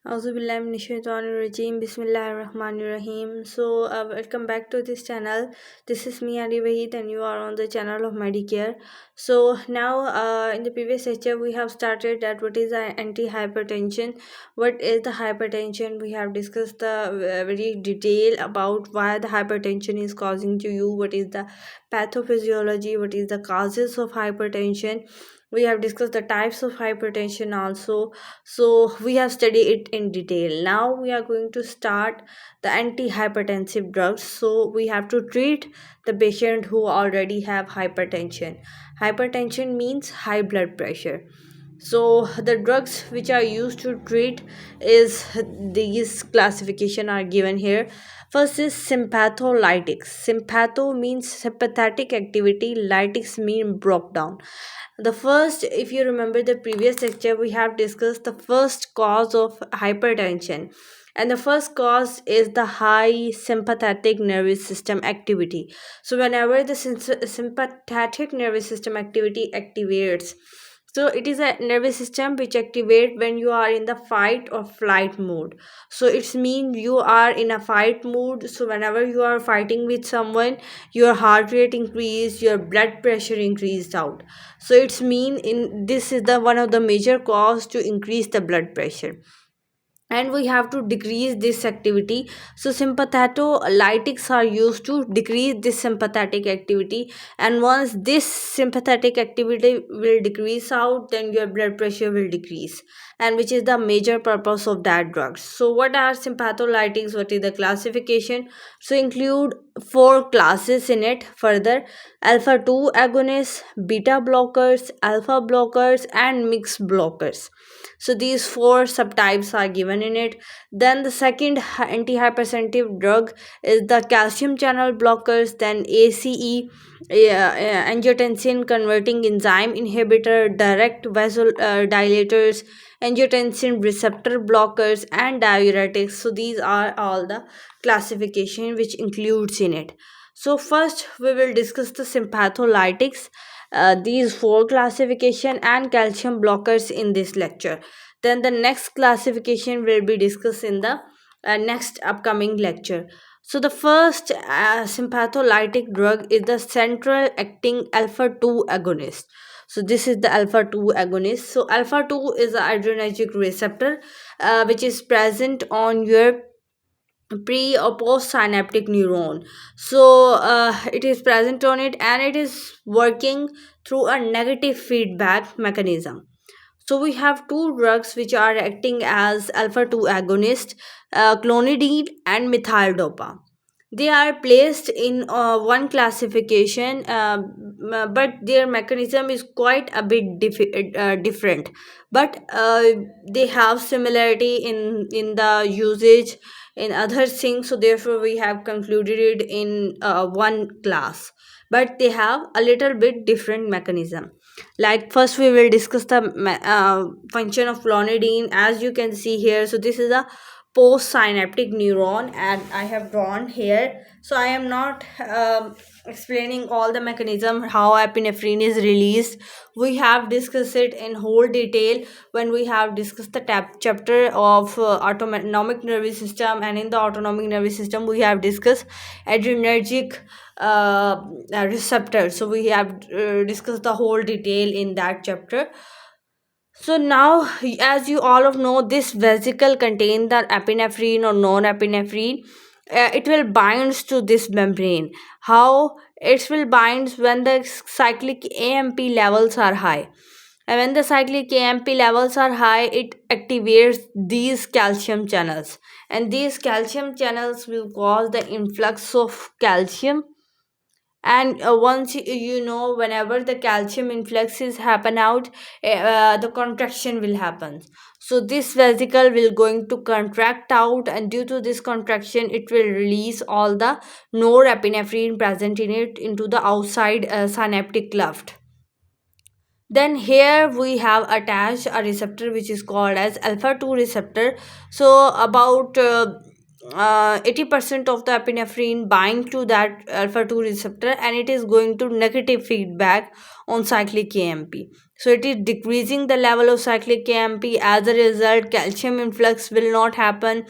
Auzubillahiminash-shaytanir-rajim. Bismillahir-rahmanir-rahim. Welcome back to this channel. This is me, Ali Wahid, and you are on the channel of Medicare. So, now, in the previous lecture, we have started that what is anti-hypertension. What is the hypertension? We have discussed the very detail about why the hypertension is causing to you. What is the pathophysiology? What is the causes of hypertension? We have discussed the types of hypertension also, so we have studied it in detail. Now we are going to start the antihypertensive drugs. So we have to treat the patient who already have hypertension. Hypertension means high blood pressure. So the drugs which are used to treat is these classification are given here. First is sympatholytics. Sympatho means sympathetic activity, lytics mean broke down. The first, if you remember the previous lecture, we have discussed the first cause of hypertension, and the first cause is the high sympathetic nervous system activity. So whenever the sympathetic nervous system activity activates, so it is a nervous system which activate when you are in the fight or flight mode. So it's mean you are in a fight mood. So whenever you are fighting with someone, your heart rate increase, your blood pressure increased out. So it's mean in this is the one of the major cause to increase the blood pressure, and we have to decrease this activity. So sympatholytics are used to decrease this sympathetic activity, and once this sympathetic activity will decrease out, then your blood pressure will decrease, and which is the major purpose of that drugs. So what are sympatholytics? What is the classification? So include four classes in it further: alpha 2 agonists, beta blockers, alpha blockers, and mixed blockers. So these four subtypes are given in it. Then the second antihypertensive drug is the calcium channel blockers, then ACE, angiotensin converting enzyme inhibitor, direct vasodilators, angiotensin receptor blockers, and diuretics. So these are all the classification which includes in it. So first we will discuss the sympatholytics, these four classification and calcium blockers in this lecture. Then the next classification will be discussed in the next upcoming lecture. So the first sympatholytic drug is the central acting alpha 2 agonist. So this is the alpha 2 agonist. So alpha 2 is an adrenergic receptor which is present on your pre or post synaptic neuron. So it is present on it, and it is working through a negative feedback mechanism. So we have two drugs which are acting as alpha 2 agonist, clonidine and methyl-dopa. They are placed in one classification, but their mechanism is quite a bit different. But they have similarity in the usage in other things. So therefore, we have concluded it in one class. But they have a little bit different mechanism. Like first, we will discuss the function of clonidine. As you can see here, so this is a postsynaptic neuron, and I have drawn here. So I am not explaining all the mechanism how epinephrine is released. We have discussed it in whole detail when we have discussed the chapter of autonomic nervous system, and in the autonomic nervous system we have discussed adrenergic receptor. So we have discussed the whole detail in that chapter. So now, as you all of know, this vesicle contains the epinephrine or non-epinephrine. It will binds to this membrane. How it will binds when the cyclic AMP levels are high. And when the cyclic AMP levels are high, it activates these calcium channels. And these calcium channels will cause the influx of calcium, and once you know, whenever the calcium influxes happen out, the contraction will happen. So this vesicle will going to contract out, and due to this contraction it will release all the norepinephrine present in it into the outside synaptic cleft. Then here we have attached a receptor which is called as alpha 2 receptor. So about 80% of the epinephrine bind to that alpha 2 receptor, and it is going to negative feedback on cyclic AMP. So it is decreasing the level of cyclic amp. As a result, calcium influx will not happen.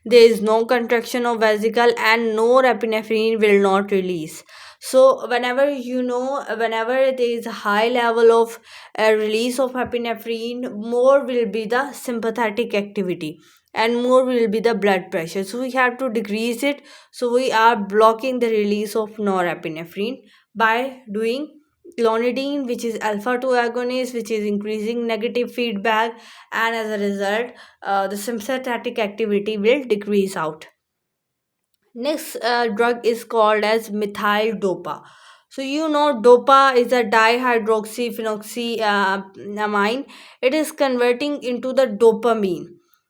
There is no contraction of vesicle and no epinephrine will not release. So whenever there is a high level of release of epinephrine, more will be the sympathetic activity and more will be the blood pressure. So we have to decrease it. So we are blocking the release of norepinephrine by doing clonidine, which is alpha 2 agonist, which is increasing negative feedback, and as a result the sympathetic activity will decrease out. Next drug is called as methyl dopa. So dopa is a dihydroxyphenoxyamine. It is converting into the dopamine.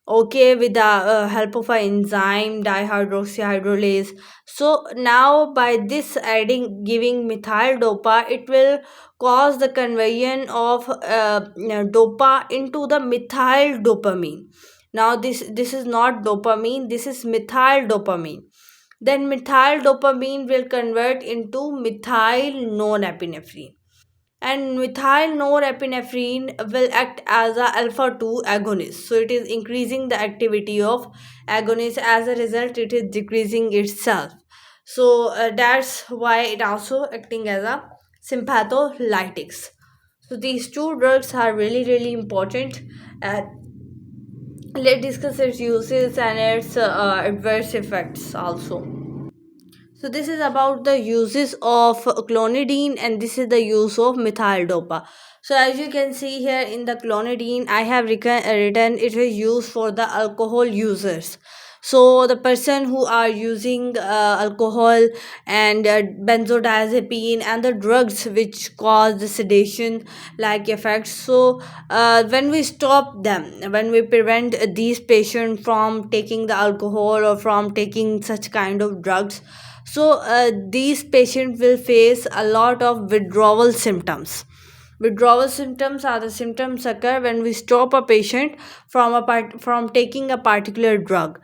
Okay, with the help of an enzyme dihydroxyhydrolase. So now by this adding giving methyl dopa, it will cause the conversion of dopa into the methyl dopamine. Now this is not dopamine, this is methyl dopamine. Then methyl dopamine will convert into methyl norepinephrine, and methyl norepinephrine will act as a alpha 2 agonist. So it is increasing the activity of agonist. As a result, it is decreasing itself. So that's why it also acting as a sympatholytics. So these two drugs are really important. uh, let's discuss its uses and its adverse effects also. So this is about the uses of clonidine, and this is the use of methyl dopa. So as you can see here in the clonidine, I have written it is used for the alcohol users. So the person who are using alcohol and benzodiazepine and the drugs which cause the sedation like effects. So when we stop them, when we prevent these patients from taking the alcohol or from taking such kind of drugs, so these patients will face a lot of withdrawal symptoms. Withdrawal symptoms are the symptoms occur when we stop a patient from taking a particular drug.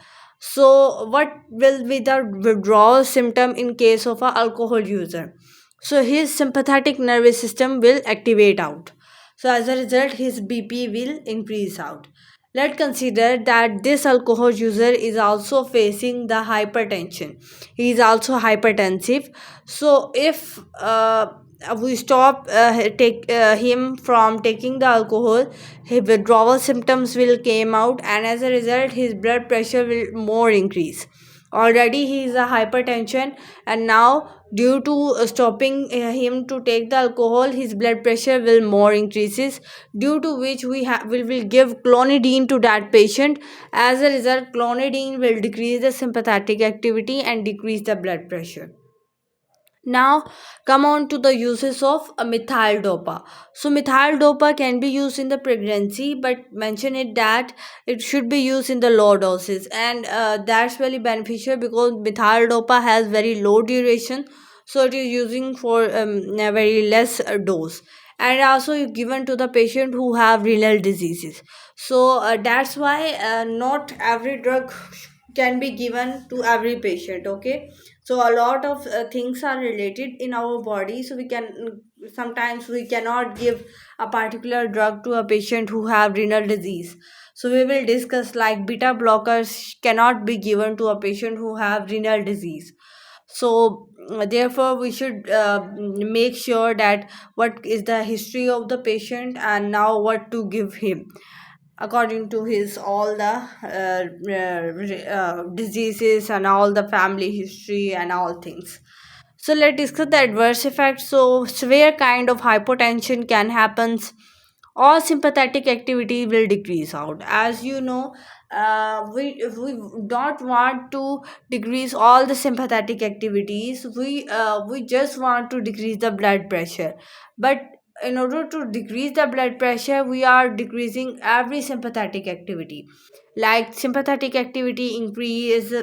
So what will be the withdrawal symptom in case of a alcohol user? So his sympathetic nervous system will activate out. So as a result, his BP will increase out. Let's consider that this alcohol user is also facing the hypertension. He is also hypertensive. So if we stop take him from taking the alcohol, his withdrawal symptoms will came out, and as a result his blood pressure will more increase. Already he is a hypertension, and now due to stopping him to take the alcohol, his blood pressure will more increases, due to which we will give clonidine to that patient. As a result, clonidine will decrease the sympathetic activity and decrease the blood pressure. Now come on to the uses of methyl dopa. So methyl dopa can be used in the pregnancy, but mention it that it should be used in the low doses, and that's very beneficial because methyl dopa has very low duration. So it is using for a very less dose, and also given to the patient who have renal diseases. So that's why not every drug can be given to every patient. Okay, so a lot of things are related in our body, so we can sometimes we cannot give a particular drug to a patient who have renal disease. So we will discuss like beta blockers cannot be given to a patient who have renal disease. So therefore we should make sure that what is the history of the patient and now what to give him according to his all the diseases and all the family history and all things. So let's discuss the adverse effects. So severe kind of hypotension can happen. All sympathetic activity will decrease out. As you know, we don't want to decrease all the sympathetic activities. We just want to decrease the blood pressure, but in order to decrease the blood pressure, we are decreasing every sympathetic activity. Like sympathetic activity increase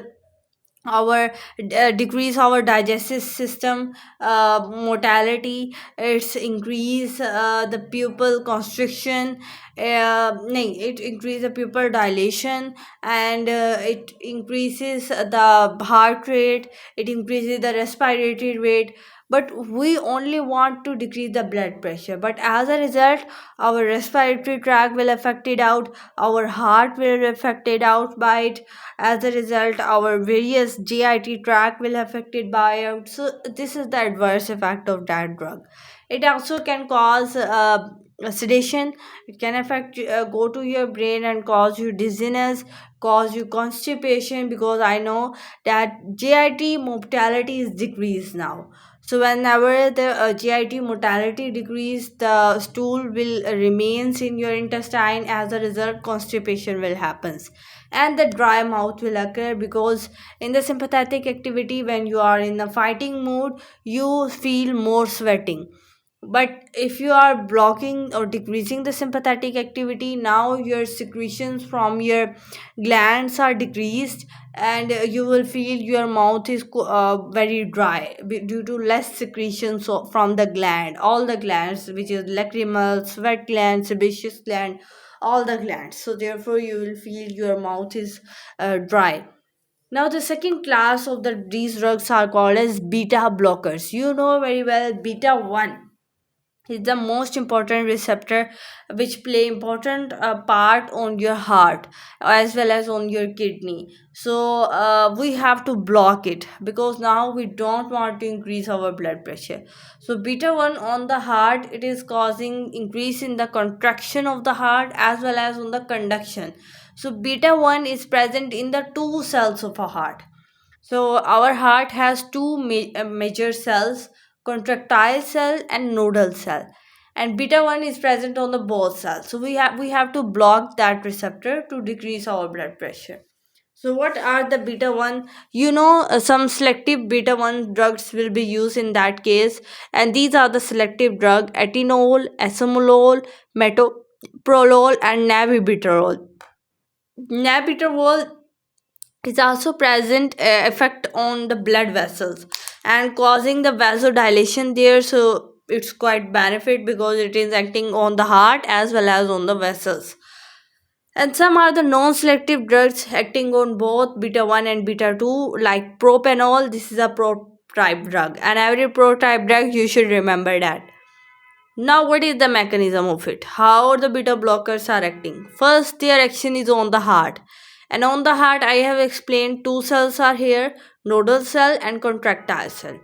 our decrease our digestive system mortality. It's increase the pupil constriction. It increase the pupil dilation, and it increases the heart rate, it increases the respiratory rate. but we only want to decrease the blood pressure. But as a result, our respiratory tract will affected out, our heart will be affected out by it. As a result, our various GIT tract will affected by it. So this is the adverse effect of that drug. It also can cause sedation. It can affect go to your brain and cause you dizziness, cause you constipation, because I know that GIT mortality is decreased now. So whenever the GIT mortality decrease, the stool will remains in your intestine. As a result, constipation will happens, and the dry mouth will occur, because in the sympathetic activity, when you are in a fighting mood, you feel more sweating. But if you are blocking or decreasing the sympathetic activity, now your secretions from your glands are decreased, and you will feel your mouth is very dry due to less secretions from the gland, all the glands, which is lacrimal, sweat gland, sebaceous gland, all the glands. So therefore you will feel your mouth is dry. Now the second class of these drugs are called as beta blockers. You know very well, beta 1 is the most important receptor, which play important part on your heart as well as on your kidney. So we have to block it, because now we don't want to increase our blood pressure. So beta 1 on the heart, it is causing increase in the contraction of the heart as well as on the conduction. So beta 1 is present in the two cells of a heart. So our heart has two major cells, contractile cell and nodal cell. And beta 1 is present on the both cells. So we have to block that receptor to decrease our blood pressure. So what are the beta 1? Some selective beta 1 drugs will be used in that case, and these are the selective drug: etinol, esomolol, metoprolol and nabiviterol. Nabiviterol is also present effect on the blood vessels and causing the vasodilation there. So it's quite benefit, because it is acting on the heart as well as on the vessels. And some are the non-selective drugs acting on both beta 1 and beta 2, like propanol. This is a pro type drug, and every pro type drug you should remember that. Now, what is the mechanism of it? How the beta blockers are acting? First, their action is on the heart. And on the heart, I have explained two cells are here: nodal cell and contractile cell.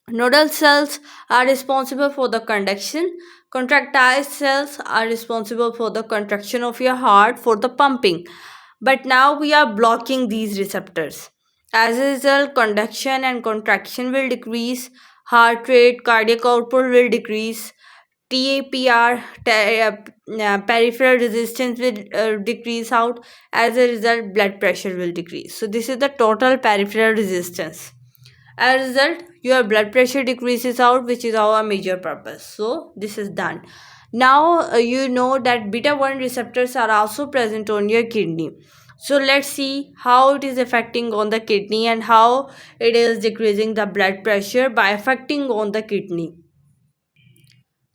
Nodal cells are responsible for the conduction. Contractile cells are responsible for the contraction of your heart for the pumping. But now we are blocking these receptors. As a result, conduction and contraction will decrease, heart rate, cardiac output will decrease, TAPR, peripheral resistance will decrease out. As a result, blood pressure will decrease. So this is the total peripheral resistance. As a result, your blood pressure decreases out, which is our major purpose. So this is done. Now you know that beta 1 receptors are also present on your kidney. So let's see how it is affecting on the kidney and how it is decreasing the blood pressure by affecting on the kidney.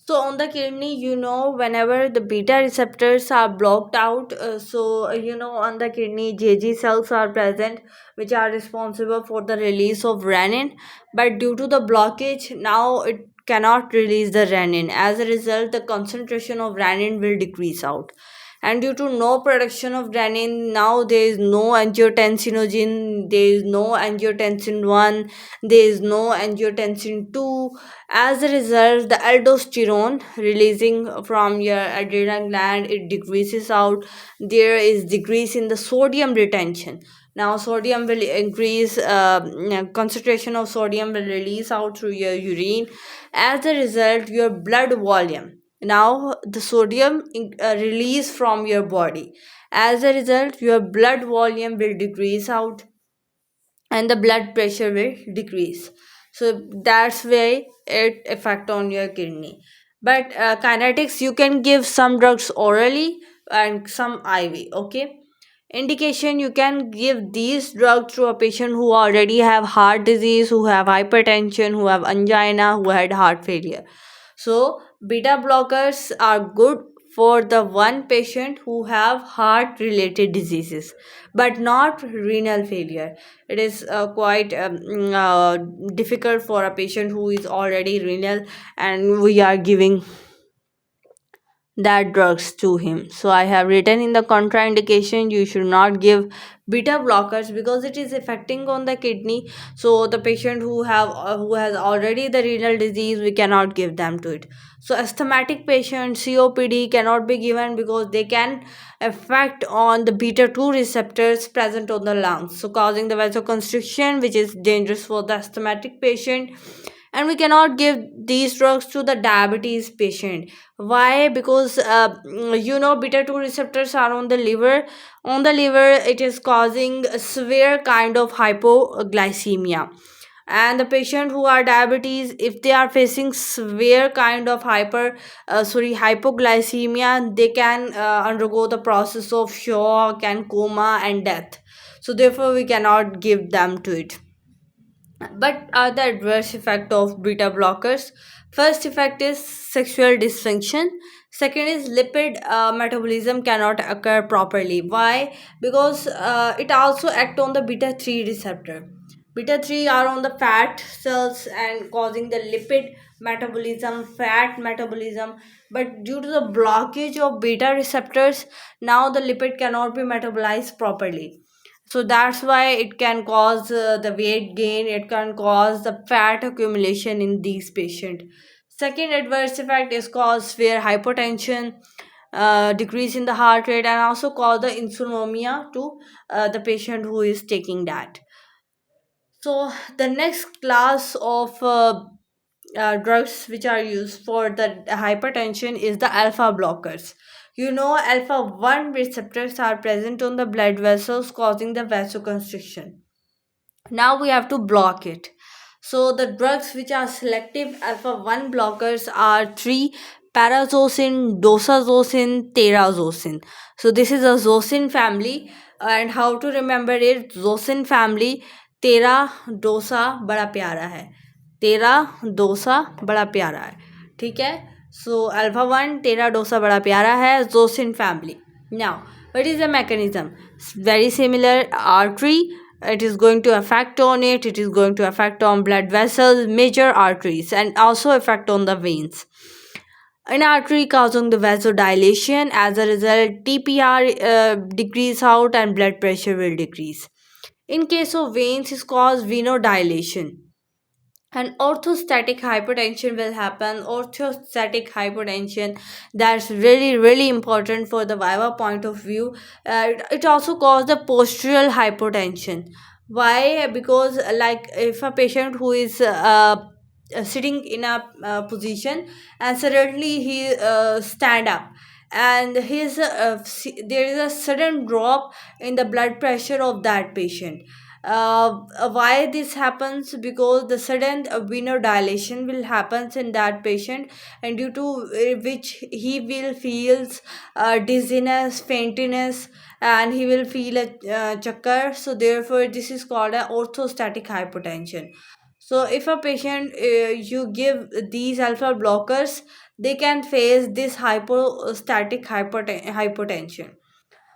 So on the kidney, whenever the beta receptors are blocked out, on the kidney, Jg cells are present, which are responsible for the release of renin. But due to the blockage, now it cannot release the renin. As a result, the concentration of renin will decrease out. And due to no production of renin, now there is no angiotensinogen, there is no angiotensin 1, there is no angiotensin 2. As a result, the aldosterone releasing from your adrenal gland, it decreases out. There is decrease in the sodium retention. Now sodium will increase, concentration of sodium will release out through your urine. As a result, your blood volume, now the sodium release from your body. As a result, your blood volume will decrease out, and the blood pressure will decrease. So that's why it affect on your kidney. But kinetics, you can give some drugs orally and some IV. Okay, indication, you can give these drugs to a patient who already have heart disease, who have hypertension, who have angina, who had heart failure. So beta blockers are good for the one patient who have heart related diseases but not renal failure. It is quite difficult for a patient who is already renal and we are giving that drugs to him. So I have written in the contraindication you should not give beta blockers because it is affecting on the kidney. So the patient who has already the renal disease, we cannot give them to it. So asthmatic patients, COPD cannot be given because they can affect on the beta 2 receptors present on the lungs, so causing the vasoconstriction, which is dangerous for the asthmatic patient. And we cannot give these drugs to the diabetes patient. Why? Because beta 2 receptors are on the liver. On the liver it is causing a severe kind of hypoglycemia, and the patient who are diabetes, if they are facing severe kind of hypoglycemia, they can undergo the process of shock and coma and death. So therefore we cannot give them to it. But are the adverse effect of beta blockers? First effect is sexual dysfunction. Second is lipid metabolism cannot occur properly. Why? Because it also act on the beta 3 receptor. Beta 3 are on the fat cells and causing the lipid metabolism, fat metabolism. But due to the blockage of beta receptors, now the lipid cannot be metabolized properly. So that's why it can cause the weight gain, it can cause the fat accumulation in these patients. Second adverse effect is cause severe hypotension, decrease in the heart rate, and also cause the insomnia to the patient who is taking that. So the next class of drugs which are used for the hypertension is the alpha blockers. Alpha 1 receptors are present on the blood vessels causing the vasoconstriction. Now we have to block it. So the drugs which are selective alpha 1 blockers are 3: parazosin, dosazosin, terazosin. So this is a zosin family, and how to remember it? Zosin family, तेरा डोसा बड़ा प्यारा है, तेरा डोसा बड़ा प्यारा है, ठीक है. सो अल्फा वन तेरा डोसा बड़ा प्यारा है, जोसिन family. Now what is the mechanism? Very similar. Artery, it is going to affect on it is going to affect on blood vessels, major arteries, and also affect on the veins. An artery causing the vasodilation, as a result TPR decrease out and blood pressure will decrease. In case of veins, is cause venodilation. And orthostatic hypertension will happen. Orthostatic hypertension, that's really really important for the viva point of view. It also causes the postural hypertension. Why? Because like if a patient who is sitting in a position and suddenly he stand up, and there is a sudden drop in the blood pressure of that patient. Why this happens? Because the sudden venodilation will happen in that patient, and due to which he will feels dizziness, faintiness, and he will feel a chakkar. So therefore this is called a orthostatic hypertension. So if a patient you give these alpha blockers, they can face this hypostatic hypotension.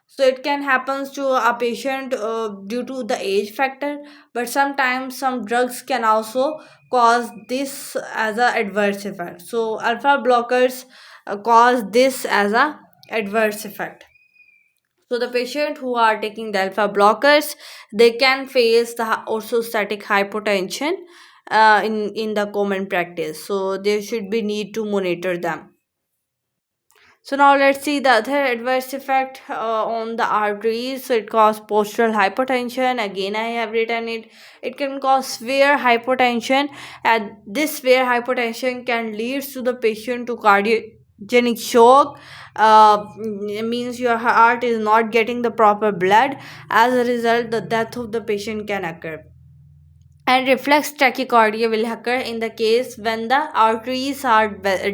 So it can happen to a patient due to the age factor, but sometimes some drugs can also cause this as a adverse effect. So alpha blockers cause this as a adverse effect. So the patient who are taking the alpha blockers, they can face the orthostatic hypotension in the common practice. So there should be need to monitor them. So now let's see the other adverse effect on the arteries. So it causes postural hypertension. Again, I have written it. It can cause severe hypertension, and this severe hypertension can lead to the patient to cardiogenic shock. Means your heart is not getting the proper blood. As a result, the death of the patient can occur. and reflex tachycardia will occur in the case when the arteries are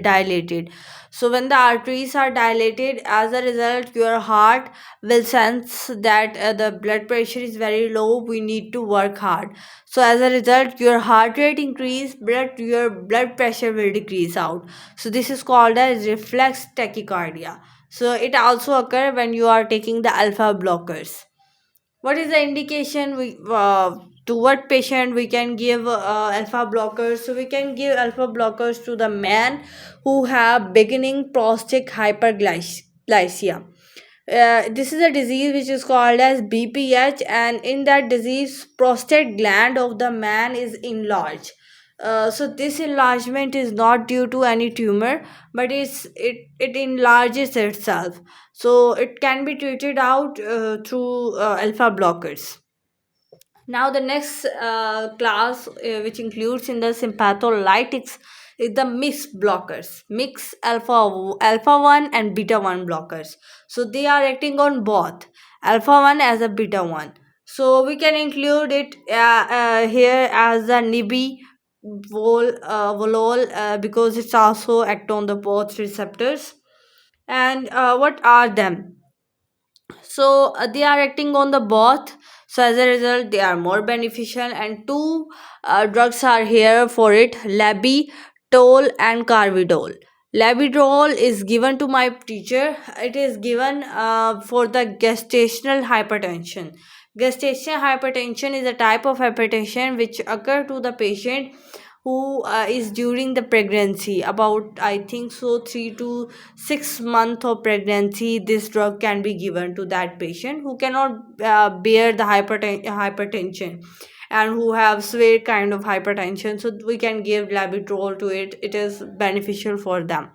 dilated. So when the arteries are dilated, as a result your heart will sense that the blood pressure is very low, we need to work hard. So as a result your heart rate increase, but your blood pressure will decrease out. So this is called as reflex tachycardia. So it also occur when you are taking the alpha blockers. What is the indication we to what patient we can give alpha blockers? So we can give alpha blockers to the man who have beginning prostate hyperglycia. This is a disease which is called as BPH, and in that disease prostate gland of the man is enlarged. So this enlargement is not due to any tumor, but it enlarges itself. So it can be treated out through alpha blockers. Now the next class, which includes in the sympatholytics, is the mix blockers, mix alpha 1 and beta 1 blockers. So they are acting on both alpha 1 as a beta 1. So we can include it here as the nibi volol, because it's also act on the both receptors. And what are them? So they are acting on the both. So as a result they are more beneficial, and two drugs are here for it: labitol and carvedol. Labitol is given to my teacher. It is given for the gestational hypertension. Gestational hypertension is a type of hypertension which occur to the patient who is during the pregnancy, about I think so 3 to 6 month of pregnancy. This drug can be given to that patient who cannot bear the hypertension and who have severe kind of hypertension. So we can give labetrol to it. It is beneficial for them.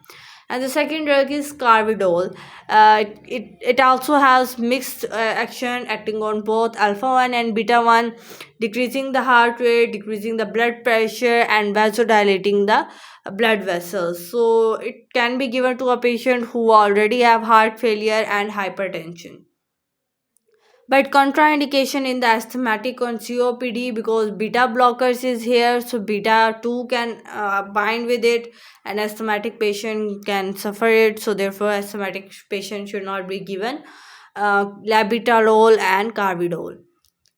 And the second drug is carvedol. It also has mixed action, acting on both alpha 1 and beta 1, decreasing the heart rate, decreasing the blood pressure, and vasodilating the blood vessels. So it can be given to a patient who already have heart failure and hypertension. But contraindication in the asthmatic on COPD, because beta blockers is here, so beta 2 can bind with it, and asthmatic patient can suffer it. So therefore asthmatic patient should not be given labetalol and carvedol.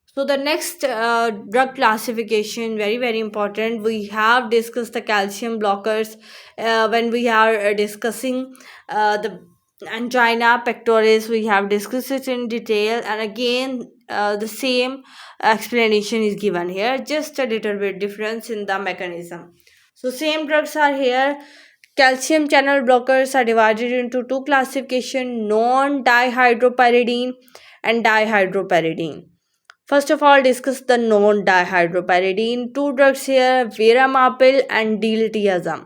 So the next drug classification, very very important. We have discussed the calcium blockers when we are discussing the angina pectoris. We have discussed it in detail, and again the same explanation is given here, just a little bit difference in the mechanism. So same drugs are here. Calcium channel blockers are divided into two classification: non dihydropyridine and dihydropyridine. First of all, discuss the non-dihydropyridine. Two drugs here, veramapil and diltiazem.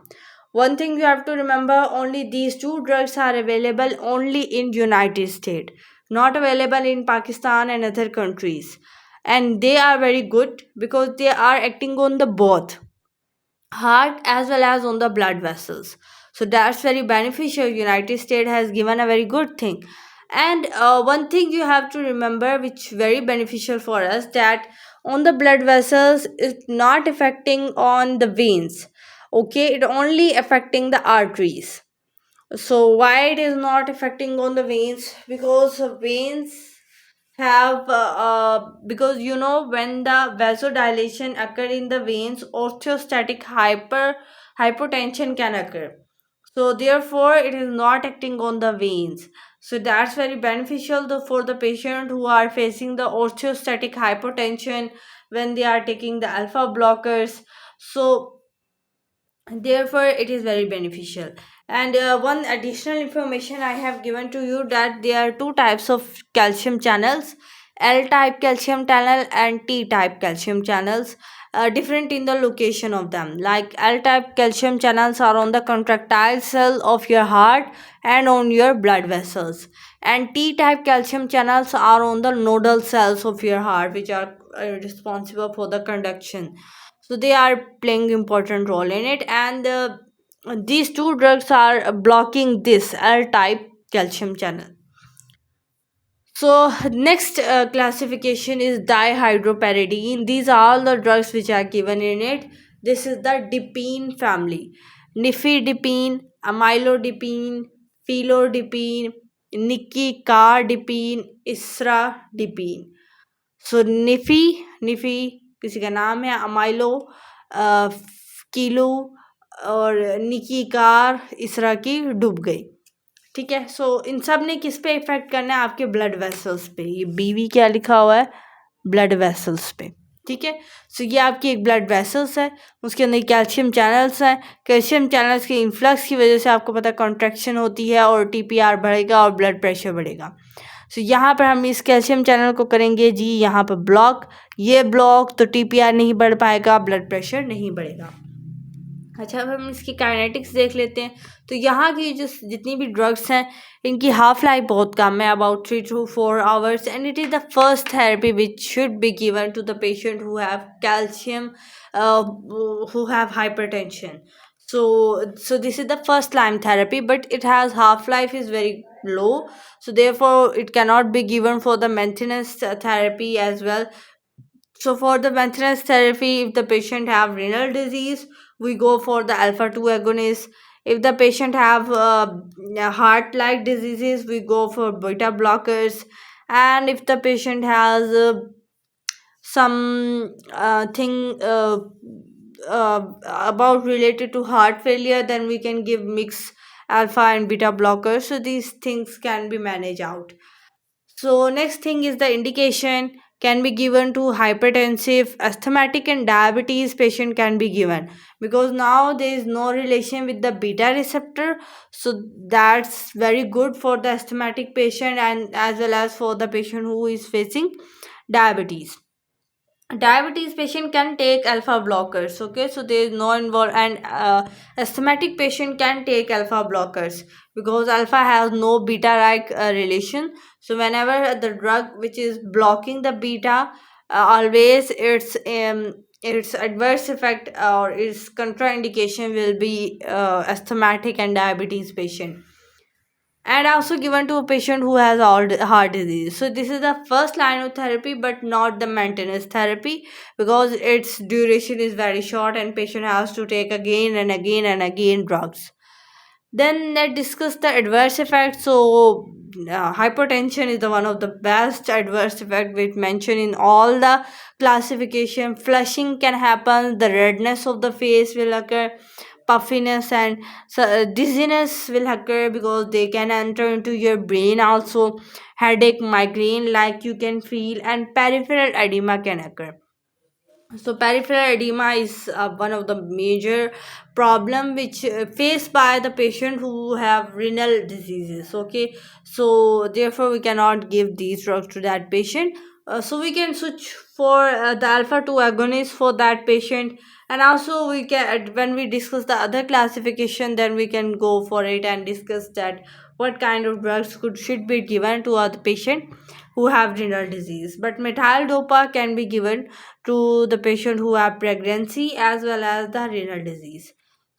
One thing you have to remember: only these two drugs are available only in United States, not available in Pakistan and other countries. And they are very good because they are acting on the both heart as well as on the blood vessels. So that's very beneficial. United States has given a very good thing. And one thing you have to remember which very beneficial for us, that on the blood vessels it's not affecting on the veins. Okay, it only affecting the arteries. So why it is not affecting on the veins? Because veins have because when the vasodilation occur in the veins, orthostatic hypotension can occur. So therefore it is not acting on the veins. So that's very beneficial for the patient who are facing the orthostatic hypotension when they are taking the alpha blockers. So therefore it is very beneficial. And one additional information I have given to you, that there are two types of calcium channels: L type calcium channel and T type calcium channels, different in the location of them. Like L type calcium channels are on the contractile cell of your heart and on your blood vessels, and T type calcium channels are on the nodal cells of your heart, which are responsible for the conduction. So they are playing important role in it. And these two drugs are blocking this L type calcium channel. So next classification is dihydropyridine. These are all the drugs which are given in it. This is the dipine family: nifedipine, amlodipine, felodipine, nicardipine, isradipine. सो निफ़ी निफ़ी किसी का नाम है, अमाइलो, kilo और निकी car इसरा की डूब गई। ठीक है, सो इन सब ने किस पे इफेक्ट करना है? आपके ब्लड वेसल्स पे। ये बीवी क्या लिखा हुआ है? ब्लड वेसल्स पे। ठीक है, सो ये आपकी एक ब्लड वेसल्स है, उसके अंदर कैल्शियम चैनल्स हैं। कैल्शियम चैनल्स के इन्फ्लक्स की वजह से आपको पता है कॉन्ट्रैक्शन होती है और टीपीआर बढ़ेगा और ब्लड प्रेशर बढ़ेगा। सो यहाँ पर हम इस कैल्शियम चैनल को करेंगे जी यहाँ पर ब्लॉक। ये ब्लॉक तो टीपीआर नहीं बढ़ पाएगा, ब्लड प्रेशर नहीं बढ़ेगा। अच्छा, अब हम इसकी काइनेटिक्स देख लेते हैं। तो यहाँ की जो जितनी भी ड्रग्स हैं, इनकी हाफ लाइफ बहुत कम है, about 3 to 4 hours, and it is the first therapy which should be given to the patient who have calcium, who have hypertension. So this is the first line therapy, but it has half life is very low, so therefore it cannot be given for the maintenance therapy as well. So for the maintenance therapy, if the patient have renal disease, we go for the alpha 2 agonist. If the patient have heart like diseases, we go for beta blockers. And if the patient has some thing about related to heart failure, then we can give mix alpha and beta blockers, so these things can be managed out. So next thing is the indication can be given to hypertensive, asthmatic and diabetes patient can be given, because now there is no relation with the beta receptor, so that's very good for the asthmatic patient and as well as for the patient who is facing diabetes. Diabetes patient can take alpha blockers. Okay, so there is no involved, and asthmatic patient can take alpha blockers because alpha has no beta like relation. So whenever the drug which is blocking the beta, always its adverse effect or its contraindication will be asthmatic and diabetes patient, and also given to a patient who has heart disease. So this is the first line of therapy, but not the maintenance therapy, because its duration is very short and patient has to take again and again and again drugs. Then let's discuss the adverse effects. So hypertension is the one of the best adverse effect which mentioned in all the classification. Flushing can happen, the redness of the face will occur, puffiness and dizziness will occur because they can enter into your brain also, headache, migraine like you can feel, and peripheral edema can occur. So peripheral edema is one of the major problem which faced by the patient who have renal diseases. Okay, so therefore we cannot give these drugs to that patient. So we can switch for the alpha 2 agonist for that patient, and also we can, when we discuss the other classification, then we can go for it and discuss that what kind of drugs should be given to other patient who have renal disease. But methyl dopa can be given to the patient who have pregnancy as well as the renal disease.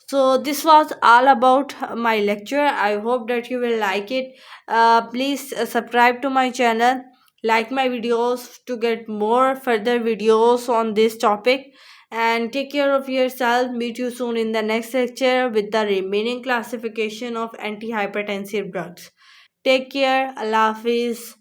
So this was all about my lecture. I hope that you will like it. Please subscribe to my channel, like my videos to get more further videos on this topic, and take care of yourself. Meet you soon in the next lecture with the remaining classification of antihypertensive drugs. Take care. Allah Hafiz.